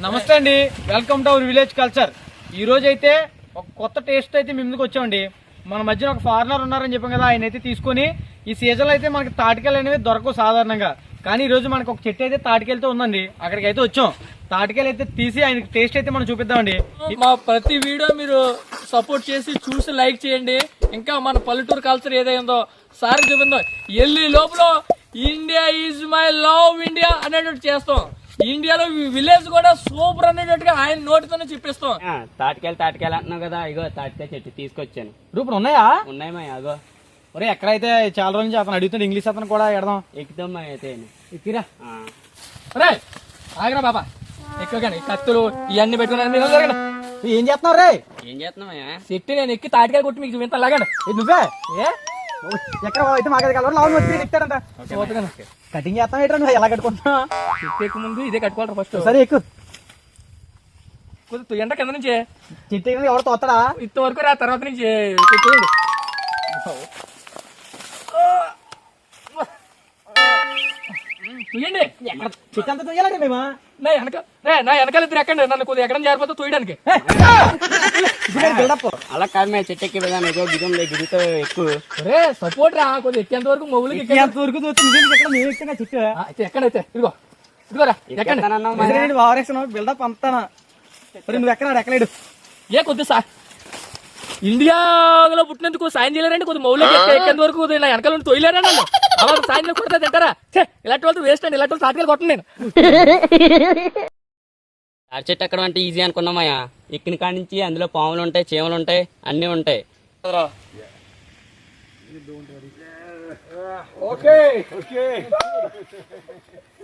నమస్తే అండి, welcome to our village culture. ఈ రోజు అయితే ఒక కొత్త టేస్ట్ అయితే మీ ముందుకు వచ్చామండి. మన మధ్యన ఒక ఫారినర్ ఉన్నారని చెప్పాం కదా, ఆయన అయితే తీసుకొని ఈ సీజన్లో అయితే మనకి తాటికాయలు అనేవి దొరకవు సాధారణంగా. కానీ ఈ రోజు మనకు ఒక చెట్టు అయితే తాటికాయలతో ఉందండి, అక్కడికి అయితే వచ్చాం. తాటికాయలు అయితే తీసి ఆయనకి టేస్ట్ అయితే మనం చూపిద్దామండి. మా ప్రతి వీడియో మీరు సపోర్ట్ చేసి చూసి లైక్ చేయండి. ఇంకా మన పల్లెటూరు కల్చర్ ఏదైందో సార్ చూపిందో ఎల్లి లోపల India is my love India అనేటట్టు చేస్తాం. ఇండియాలో విలేజ్ కూడా సూపర్ అనేటట్టుగా ఆయన నోటితోనే చెప్పిస్తాం. తాటికాయలు అంటున్నావు కదా, ఇగో తాటికాయ చెట్టు తీసుకొచ్చాను. రూపులు ఉన్నాయా? ఉన్నాయి మా అగో. ఒరే ఎక్కడైతే చాలా రోజు నుంచి అతను అడుగుతుంది, ఇంగ్లీష్ అతను కూడా ఎడదాం. ఎక్కుతాం మా అయితే ఎక్కిరా. రే ఆగరా బాబా, ఎక్కువగానే కత్తులు ఇవన్నీ పెట్టుకున్నాను. ఏం చేస్తున్నావు రే? ఏం చేస్తున్నామయ్యా? చెట్టు నేను ఎక్కి తాటికాయ కొట్టి మీకు చూపించాను. లాగండి. నువ్వే ఎక్కడ అయితే మాకు కావాలి లావు వచ్చి ఎక్కుతాడంట. కటింగ్ చేస్తాం ఏంటో, నువ్వు ఎలా కట్టుకుంటున్నా? చెట్టు ఎక్కువ ముందు ఇదే కట్టుకోవాలి ఫస్ట్. సరే ఎక్కువ కొద్దిగా ఎండ కింద నుంచి చెట్టు ఎవరు తోస్తాడా? ఇంతవరకు రా, తర్వాత నుంచి కొట్టేయండి. చూయండి చెట్టు అంతా తొయ్యాలండి మేము. నా వెనకాల ఇద్దరు ఎక్కండి, నన్ను కొద్దిగా ఎక్కడ జారిపోతే తోయడానికి. బిల్డప్ అలా కాదు మేము చెట్టు ఎక్కి విధానం ఏదో గిరం గిరితో ఎక్కువ రే సపోర్ట్ రా, కొద్దిగా ఎక్కేంత వరకు మొగులకి వరకు చెట్టు ఎక్కడైతే ఇదిగో ఇదిగోరా ఎక్కండి. వారేసిన బిల్డప్ అంతానా? నువ్వు ఎక్కడాడు ఎక్కలేడు. ఏ కొద్ది సార్ ఇండియాలో పుట్టినందుకు సాయం చేయలేరండి. కొద్ది మౌలిక ఎక్కేంత వరకు నా వెనకాల నుండి తొయ్యలేరా నన్ను. అలా సాయం కొడతా తింటారా? ఇలాంటి వాళ్ళు వేస్ట్ అండి, ఇలాంటి వాళ్ళు తాటికాయలు కొట్టను నేను. తాటి చెట్టు ఎక్కడ అంటే ఈజీ అనుకున్నామయ్యా. ఎక్కిన కాడి నుంచి అందులో పాములు ఉంటాయి, చీమలు ఉంటాయి, అన్నీ ఉంటాయి.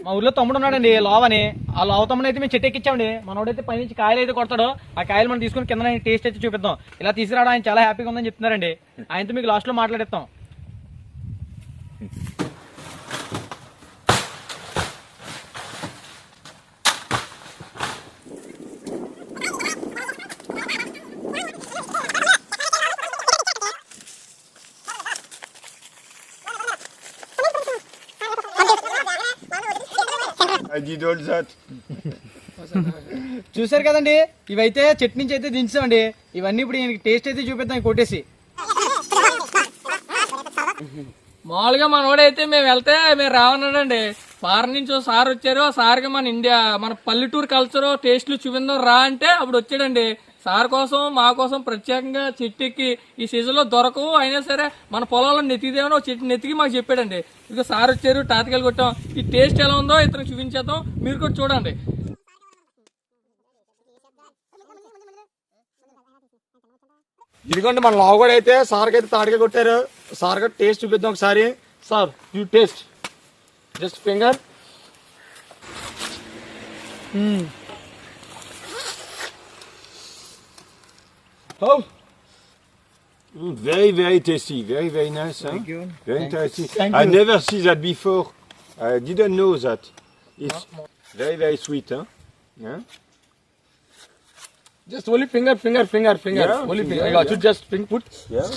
మా ఊర్లో తమ్ముడు ఉన్నాడండి లావ్ అని. ఆ లావ్ తమ్ముడు అయితే మేము చెట్టు ఎక్కించామండి. మనోడైతే పైనుంచి కాయలు అయితే కొడతాడో, ఆ కాయలు మనం తీసుకుని కింద టేస్ట్ అయితే చూపిద్దాం. ఇలా తీసుకురావడం ఆయన చాలా హ్యాపీగా ఉందని చెప్తున్నారండి. ఆయనతో మీకు లాస్ట్ లో మాట్లాడిస్తాం. చూసారు కదండి, ఇవైతే చెట్టు నుంచి అయితే దించామండి. ఇవన్నీ ఇప్పుడు ఈయనకి టేస్ట్ అయితే చూపిద్దాం కొట్టేసి. మామూలుగా మనోడైతే మేము వెళ్తే మేము రావన్నాడండి. ఫారెన్ నుంచి సార్ వచ్చారు. ఆ సార్కి మన ఇండియా మన పల్లెటూరు కల్చర్ టేస్ట్లు చూపిందాం రా అంటే అప్పుడు వచ్చాడండి. సార్ కోసం మా కోసం ప్రత్యేకంగా చెట్టు ఎక్కి ఈ సీజన్ లో దొరకవు, అయినా సరే మన పొలంలో నెతిదేమో చెట్టు నెత్తికి మాకు చెప్పాడండి. ఇక సార్ వచ్చారు, తాటికాయలు కొట్టాం. ఈ టేస్ట్ ఎలా ఉందో ఇతను చూపించేద్దాం, మీరు కూడా చూడండి. ఇదిగోండి మన లావు కూడా అయితే సార్కి అయితే తాటికాయ కొట్టారు. సార్ కూడా టేస్ట్ చూపిద్దాం ఒకసారి. Sir you taste just finger. Oh, very, very tasty. Very, very nice. Thank you. Very interesting. Thank I you. never see that before. I didn't know that. It's very, very sweet, huh? Yeah. Just only finger. Yeah, Only finger, finger. I got you. yeah. Just put. Yeah.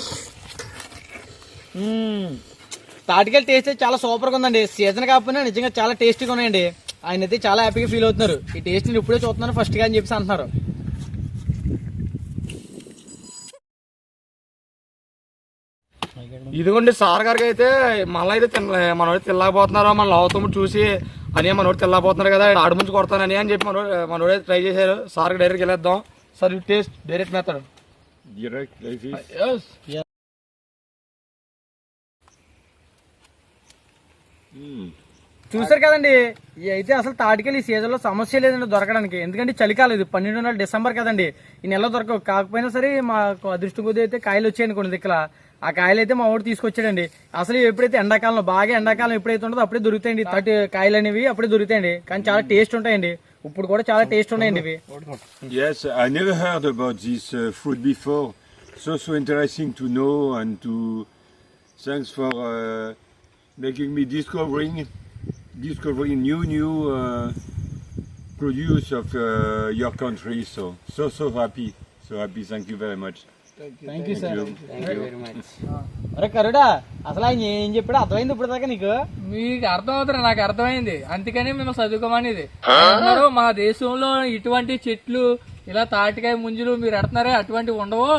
Tatikayala taste అయితే చాలా super గా ఉందండి. Season కాకపోయినా నిజంగా చాలా టేస్టీగా ఉన్నాయండి. ఆయన అయితే చాలా హ్యాపీగా ఫీల్ అవుతున్నారు. ఈ టేస్ట్ నేను ఇప్పుడే చూస్తున్నాను ఫస్ట్ గా అని చెప్పేసి అంటున్నారు. ఇదిగోండి సార్ గారికి అయితే మళ్ళీ అయితే మనోడు తిల్లకపోతున్నారు. మన లావుతమ్ముడు చూసి అని మనోడు తిల్లకపోతున్నారు కదా, ఆడు ముంచి కొడతానని అని చెప్పి మనోడు అయితే ట్రై చేశారు. సార్కి డైరెక్ట్ వెళ్ళేద్దాం. Sir you taste direct method. Direct like this. Yes. చూసారు కదండి, ఇవి అయితే అసలు తాటికాయలు ఈ సీజన్ లో సమస్య లేదండి దొరకడానికి. ఎందుకంటే చలికాలం, ఇది 12 నెలలు డిసెంబర్ కదండి. ఈ నెలలో దొరకవు. కాకపోయినా సరే మాకు అదృష్టం కొద్ది అయితే కాయలు వచ్చాయండి కొన్ని దిక్కుల. ఆ కాయలు అయితే మా ఊరు తీసుకొచ్చాడండి. అసలు ఎప్పుడైతే ఎండాకాలంలో బాగా ఎండాకాలం ఎప్పుడైతే ఉంటుందో అప్పుడే దొరుకుతాయండి తాటి కాయలు అనేవి, అప్పుడే దొరుకుతాయండి. కానీ చాలా టేస్ట్ ఉంటాయండి. ఇప్పుడు కూడా చాలా టేస్ట్ ఉన్నాయండి ఇవి. Yes, I never heard about this fruit before. So interesting to know and to thanks for making me discovering new produce of your country. So happy. Thank you very much. Thank you, sir. Thank you very much. అరే కరుడా, అసలు ఆయన ఏం చెప్పాడు అర్థమైంది ఇప్పుడు దాకా నీకు? మీకు అర్థం అవుతారా? నాకు అర్థమైంది, అందుకని మేము చదువుకోమనేది. అన్నారు మా దేశంలో ఇటువంటి చెట్లు ఇలా తాటికాయ ముంజులు మీరు ఎడుతున్నారే అటువంటివి ఉండవు,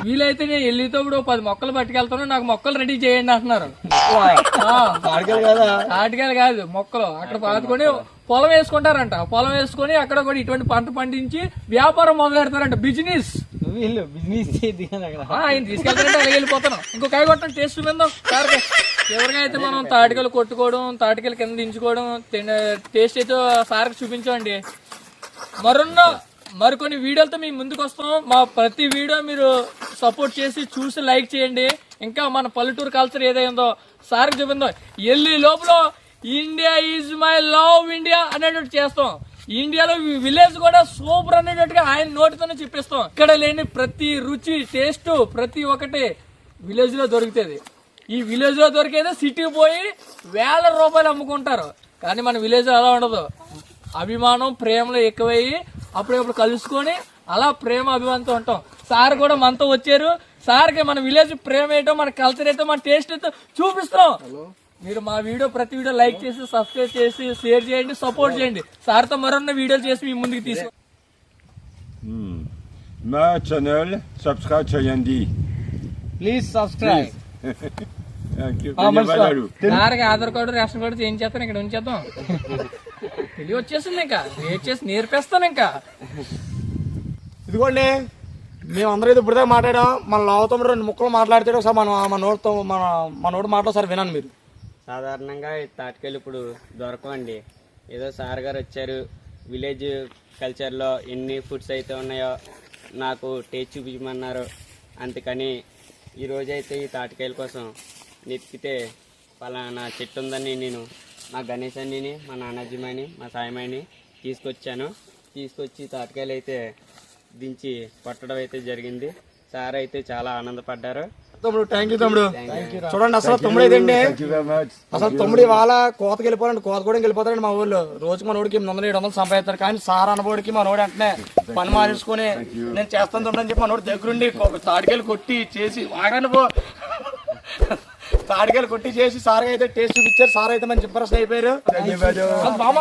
వీలైతే నేను వెళ్ళేటప్పుడు 10 మొక్కలు పట్టుకెళ్తాను, నాకు మొక్కలు రెడీ చేయండి అంటున్నారు. తాటికాయలు కాదు మొక్కలు, అక్కడ పాతుకొని పొలం వేసుకుంటారంట. పొలం వేసుకొని అక్కడ కూడా ఇటువంటి పంట పండించి వ్యాపారం మొదలు పెడతారంట, బిజినెస్. బిజినెస్ ఆయన తీసుకెళ్తారంటే అలాగే వెళ్ళిపోతాను. ఇంకో కాయ కొట్టండి, టేస్ట్ చూపిందాం సార్కి. ఎవరిగా అయితే మనం తాటికాయలు కొట్టుకోవడం, తాటికాయలు కింద దించుకోవడం, టేస్ట్ అయితే సార్కి చూపించండి. మరికొన్ని వీడియోలతో మీ ముందుకు వస్తాం. మా ప్రతి వీడియో మీరు సపోర్ట్ చేసి చూసి లైక్ చేయండి. ఇంకా మన పల్లెటూరు కల్చర్ ఏదైందో సార్కి చూపిందాం. వెళ్ళి లోపల India is my love India అనేటట్టు చేస్తాం. ఇండియాలో విలేజ్ కూడా సూపర్ అనేటట్టుగా ఆయన నోటితోనే చెప్పిస్తాం. ఇక్కడ లేని ప్రతి రుచి టేస్ట్ ప్రతి ఒక్కటి విలేజ్ లో దొరుకుతుంది. ఈ విలేజ్ లో దొరికేది సిటీకి పోయి వేల రూపాయలు అమ్ముకుంటారు. కానీ మన విలేజ్ అలా ఉండదు. అభిమానం ప్రేమలో ఎక్కువయ్యి అప్పుడప్పుడు కలుసుకొని అలా ప్రేమ అభిమానంతో ఉంటాం. సార్ కూడా మనతో వచ్చారు. సార్కి మన విలేజ్ ప్రేమ ఏంటో, మన కల్చర్ ఏంటో, మన టేస్ట్ ఏంటో చూపిస్తాం. మీరు మా వీడియో ప్రతి వీడియో లైక్ చేసి సబ్స్క్రైబ్ చేసి షేర్ చేయండి, సపోర్ట్ చేయండి. సార్తో మరొన్న వీడియోలు చేసి మీ ముందుకు తీసుకు. మా ఛానల్ సబ్స్క్రైబ్ చేయండి. Please subscribe. ధన్యవాదాలు. సార్కి ఆధార్ కార్డు రేషన్ కార్డు చేయించేస్తాను, ఇక్కడ ఉంచేద్దాం. తెలివి వచ్చేసింది, ఇంకా రేట్ చేసి నేర్పేస్తాను. ఇంకా ఇదిగోండి, మేమందరూ ఇది ఇప్పుడుదా మాట్లాడాం. మన లావుతమ్ముడు 2 ముక్కలు మాట్లాడితే ఒకసారి మన నోటి మాటలు సార్ వినండి మీరు. సాధారణంగా ఈ తాటికాయలు ఇప్పుడు దొరకవండి. ఏదో సార్ గారు వచ్చారు, విలేజ్ కల్చర్లో ఎన్ని ఫుడ్స్ అయితే ఉన్నాయో నాకు టేస్ట్ చూపించమన్నారు. అందుకని ఈరోజైతే ఈ తాటికాయల కోసం నెతికితే పలానా చెట్టు ఉందని నేను మా గణేష్ అన్నిని, మా నానాజీమని, మా సాయమని తీసుకొచ్చి తాటికాయలు అయితే దించి కొట్టడం అయితే జరిగింది. సార్ అయితే చాలా ఆనందపడ్డారు. తమ్ముడు థ్యాంక్ యూ తమ్ముడు. చూడండి అసలు తమ్ముడు ఏదండి, అసలు తమ్ముడు ఇవాళ కోతకి వెళ్ళిపోవాలండి, కోత కూడా వెళ్ళిపోతారండి. మా ఊళ్ళో రోజుకి మన ఊడికి 800-700 సంపాదిస్తారు. కానీ సార్ అనబోడికి మనోడు వెంటనే పని మానేసుకుని నేను చేస్తాను తమ్ముడు అని చెప్పి మనోడు దగ్గరుండి తాటికాయలు కొట్టి చేసి తాటికాయలు కొట్టి చేసి సార్ అయితే టేస్ట్ చూపించారు. సార్ అయితే మంచి ఇంప్రెస్ అయిపోయారు.